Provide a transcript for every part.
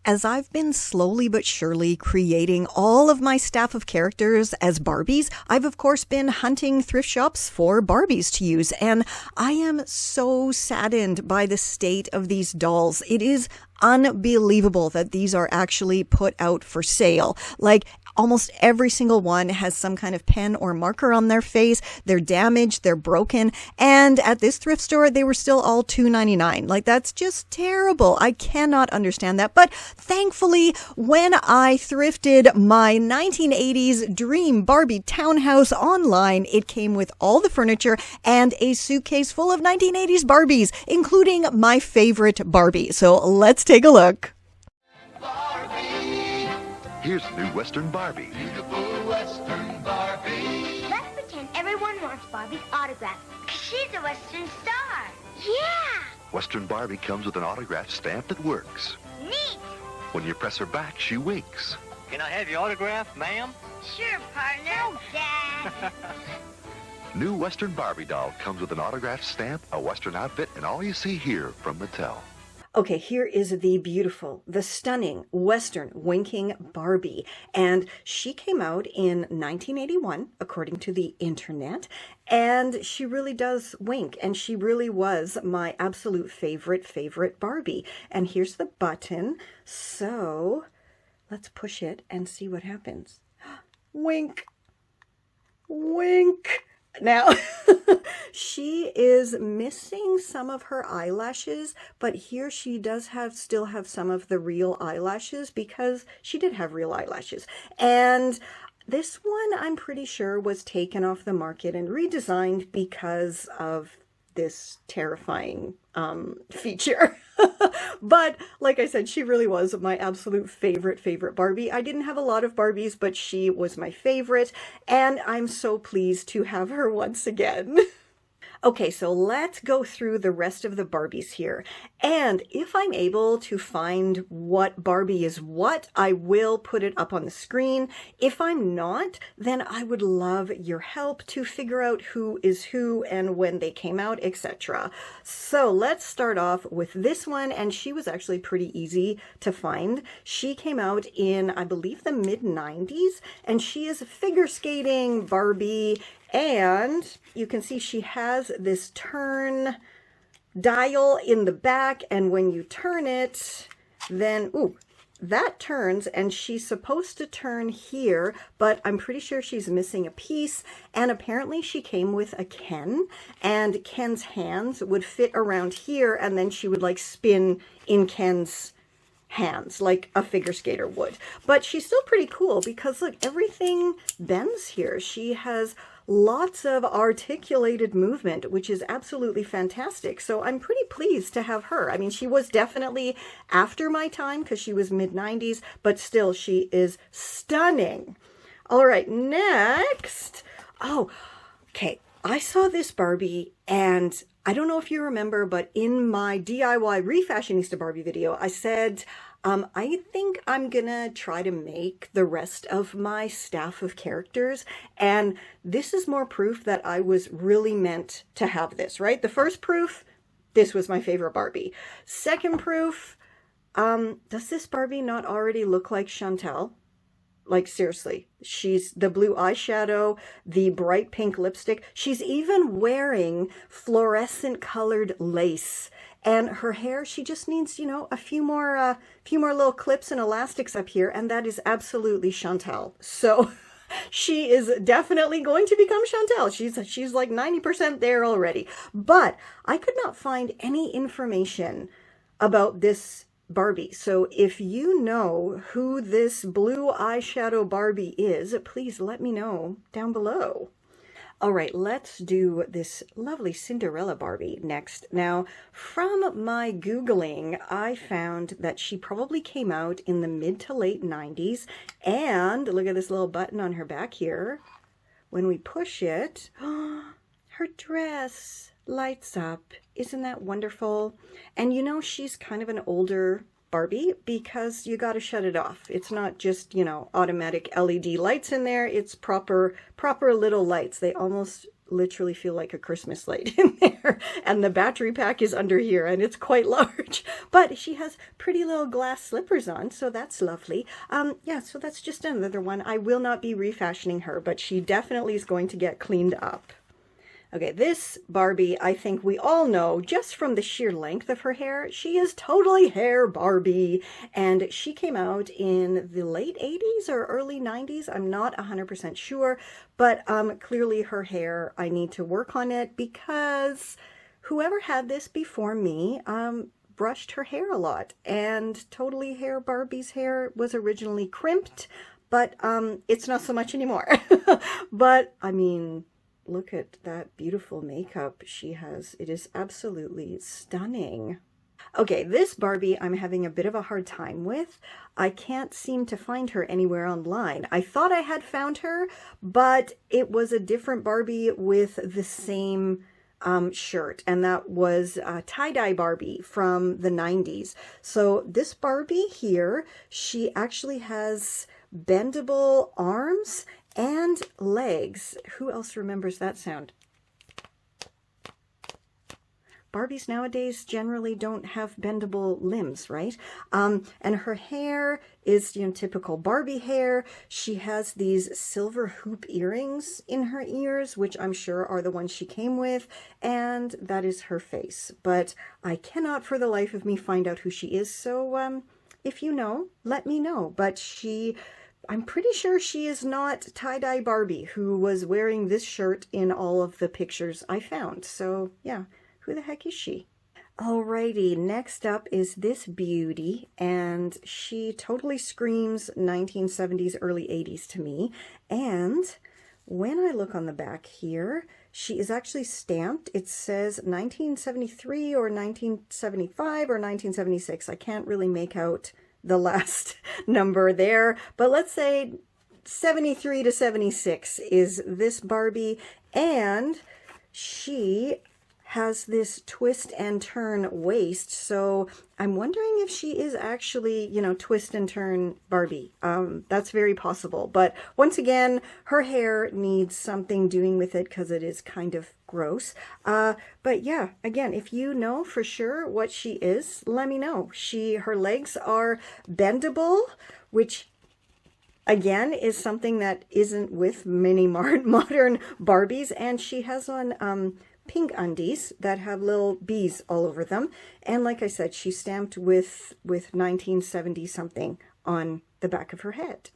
As I've been slowly but surely creating all of my staff of characters as Barbies, I've of course been hunting thrift shops for Barbies to use, and I am so saddened by the state of these dolls. It is unbelievable that these are actually put out for sale. Like, almost every single one has some kind of pen or marker on their face. They're damaged, they're broken, and at this thrift store, they were still all $2.99. Like, that's just terrible. I cannot understand that. But thankfully, when I thrifted my 1980s dream Barbie townhouse online, it came with all the furniture and a suitcase full of 1980s Barbies, including my favorite Barbie. So let's take a look. Here's new Western Barbie. Beautiful Western Barbie. Let's pretend everyone wants Barbie's autograph. She's a Western star. Yeah. Western Barbie comes with an autograph stamp that works. Neat. When you press her back, she winks. Can I have your autograph, ma'am? Sure, partner. Oh, Dad. New Western Barbie doll comes with an autograph stamp, a Western outfit, and all you see here from Mattel. Okay, here is the beautiful, the stunning Western winking Barbie. And she came out in 1981, according to the internet. And she really does wink. And she really was my absolute favorite Barbie. And here's the button. So let's push it and see what happens. Wink. Wink. Now, she is missing some of her eyelashes, but here she does still have some of the real eyelashes because she did have real eyelashes. And this one, I'm pretty sure, was taken off the market and redesigned because of this terrifying feature. But like I said, she really was my absolute favorite Barbie. I didn't have a lot of Barbies, but she was my favorite, and I'm so pleased to have her once again. Okay, so let's go through the rest of the Barbies here. And if I'm able to find what Barbie is what, I will put it up on the screen. If I'm not, then I would love your help to figure out who is who and when they came out, etc. So let's start off with this one, and she was actually pretty easy to find. She came out in, I believe, the mid-90s, and she is a figure skating Barbie. And you can see she has this turn dial in the back, and when you turn it, then, ooh, that turns, and she's supposed to turn here, but I'm pretty sure she's missing a piece, and apparently she came with a Ken, and Ken's hands would fit around here, and then she would like spin in Ken's hands like a figure skater would. But she's still pretty cool because look, everything bends here. She has lots of articulated movement, which is absolutely fantastic. So I'm pretty pleased to have her. I mean, she was definitely after my time because she was mid-90s, but still she is stunning. All right, next. Oh, okay. I saw this Barbie, and I don't know if you remember, but in my DIY Refashionista Barbie video, I said, I think I'm gonna try to make the rest of my staff of characters, and this is more proof that I was really meant to have this, right? The first proof, this was my favorite Barbie. Second proof, does this Barbie not already look like Chantal? Like, seriously, she's the blue eyeshadow, the bright pink lipstick. She's even wearing fluorescent colored lace. And her hair, she just needs, you know, a few more little clips and elastics up here. And that is absolutely Chantal. So she is definitely going to become Chantal. She's like 90% there already. But I could not find any information about this Barbie. So if you know who this blue eyeshadow Barbie is, please let me know down below. All right, let's do this lovely Cinderella Barbie next. Now, from my Googling, I found that she probably came out in the mid to late 90s. And look at this little button on her back here. When we push it, her dress lights up. Isn't that wonderful? And you know, she's kind of an older Barbie because you got to shut it off. It's not just, you know, automatic LED lights in there. It's proper little lights. They almost literally feel like a Christmas light in there. And the battery pack is under here, and it's quite large. But she has pretty little glass slippers on, so that's lovely. Yeah, so that's just another one. I will not be refashioning her, but she definitely is going to get cleaned up. Okay, this Barbie, I think we all know just from the sheer length of her hair, she is totally hair Barbie. And she came out in the late 80s or early 90s. I'm not 100% sure, but clearly her hair, I need to work on it because whoever had this before me brushed her hair a lot. And totally hair Barbie's hair was originally crimped, but it's not so much anymore. But I mean, look at that beautiful makeup she has. It is absolutely stunning. Okay, this Barbie I'm having a bit of a hard time with. I can't seem to find her anywhere online. I thought I had found her, but it was a different Barbie with the same shirt, and that was tie-dye Barbie from the 90s. So this Barbie here, she actually has bendable arms and legs. Who else remembers that sound? Barbies nowadays generally don't have bendable limbs, right? And her hair is, you know, typical Barbie hair. She has these silver hoop earrings in her ears, which I'm sure are the ones she came with, and that is her face. But I cannot for the life of me find out who she is, so if you know, let me know. But I'm pretty sure she is not tie-dye Barbie, who was wearing this shirt in all of the pictures I found. So yeah, who the heck is she? Alrighty, next up is this beauty, and she totally screams 1970s, early 80s to me. And when I look on the back here, she is actually stamped. It says 1973 or 1975 or 1976. I can't really make out the last number there, but let's say 73 to 76 is this Barbie, and she has this twist and turn waist, so I'm wondering if she is actually, you know, twist and turn Barbie. That's very possible, but once again, her hair needs something doing with it because it is kind of gross. But yeah, again, if you know for sure what she is, let me know. Her legs are bendable, which again is something that isn't with many modern Barbies, and she has on pink undies that have little bees all over them. And like I said, she's stamped with 1970 something on the back of her head.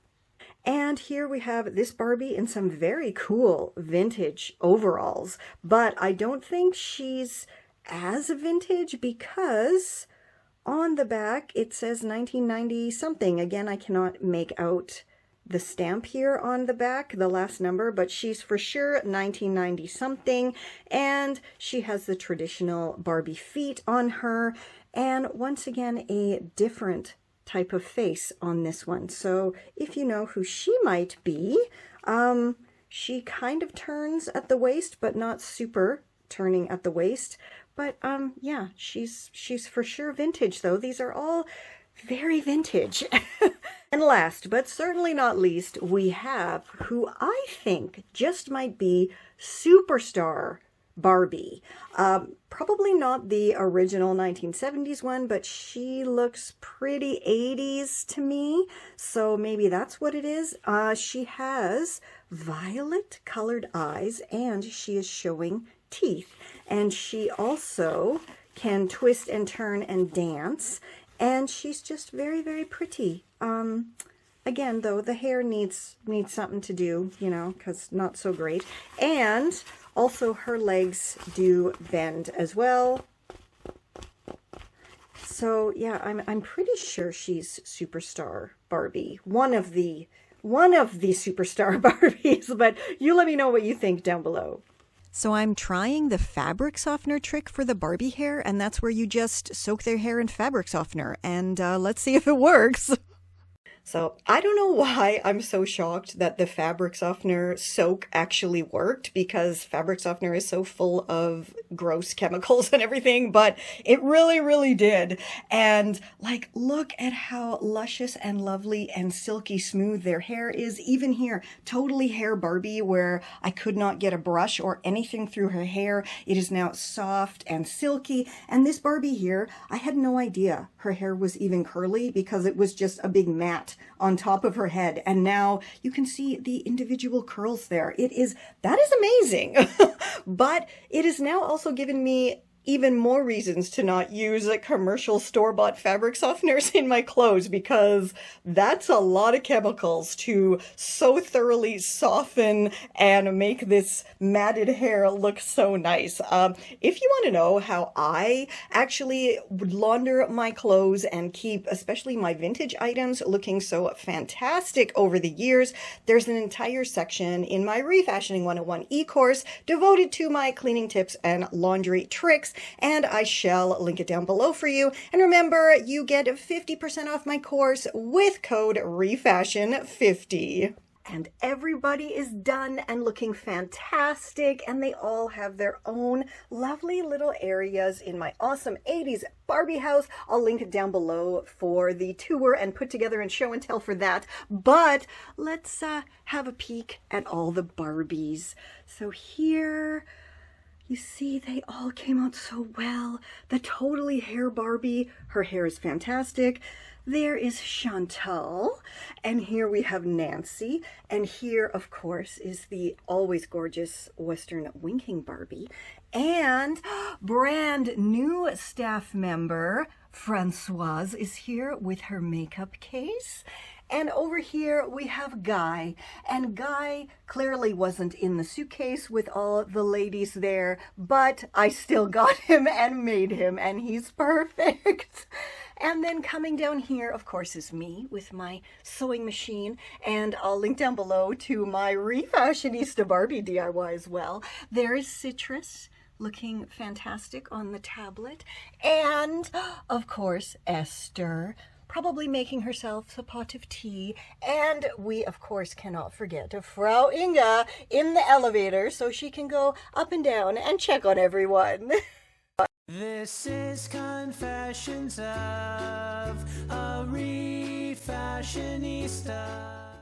And here we have this Barbie in some very cool vintage overalls, but I don't think she's as vintage because on the back it says 1990 something. Again, I cannot make out the stamp here on the back, the last number, but she's for sure 1990 something, and she has the traditional Barbie feet on her, and once again a different type of face on this one. So if you know who she might be, she kind of turns at the waist, but not super turning at the waist. But yeah, she's for sure vintage though. These are all very vintage. And last, but certainly not least, we have who I think just might be superstar Barbie. Probably not the original 1970s one, but she looks pretty 80s to me, so maybe that's what it is. She has violet colored eyes, and she is showing teeth, and she also can twist and turn and dance, and she's just very, very pretty. Again, though, the hair needs something to do, you know, because not so great. And also her legs do bend as well. So yeah, I'm pretty sure she's superstar Barbie. One of the superstar Barbies, but you let me know what you think down below. So I'm trying the fabric softener trick for the Barbie hair, and that's where you just soak their hair in fabric softener, and let's see if it works. So I don't know why I'm so shocked that the fabric softener soak actually worked, because fabric softener is so full of gross chemicals and everything, but it really, really did. And like, look at how luscious and lovely and silky smooth their hair is. Even here, totally hair Barbie, where I could not get a brush or anything through her hair. It is now soft and silky. And this Barbie here, I had no idea her hair was even curly because it was just a big mat on top of her head, and now you can see the individual curls there. That is amazing. But it has now also given me even more reasons to not use commercial store-bought fabric softeners in my clothes, because that's a lot of chemicals to so thoroughly soften and make this matted hair look so nice. If you want to know how I actually launder my clothes and keep especially my vintage items looking so fantastic over the years, there's an entire section in my Refashioning 101 eCourse devoted to my cleaning tips and laundry tricks, and I shall link it down below for you. And remember, you get 50% off my course with code REFASHION50. And everybody is done and looking fantastic, and they all have their own lovely little areas in my awesome 80s Barbie house. I'll link it down below for the tour and put together and show and tell for that. But let's have a peek at all the Barbies. So here, you see, they all came out so well. The totally hair Barbie, her hair is fantastic. There is Chantal, and here we have Nancy, and here, of course, is the always gorgeous Western winking Barbie, and brand new staff member Francoise is here with her makeup case. And over here we have Guy, and Guy clearly wasn't in the suitcase with all the ladies there, but I still got him and made him, and he's perfect. And then coming down here, of course, is me with my sewing machine, and I'll link down below to my Refashionista Barbie DIY as well. There is Citrus, looking fantastic on the tablet, and of course Esther, probably making herself a pot of tea. And we, of course, cannot forget Frau Inga in the elevator so she can go up and down and check on everyone. This is Confessions of a Refashionista.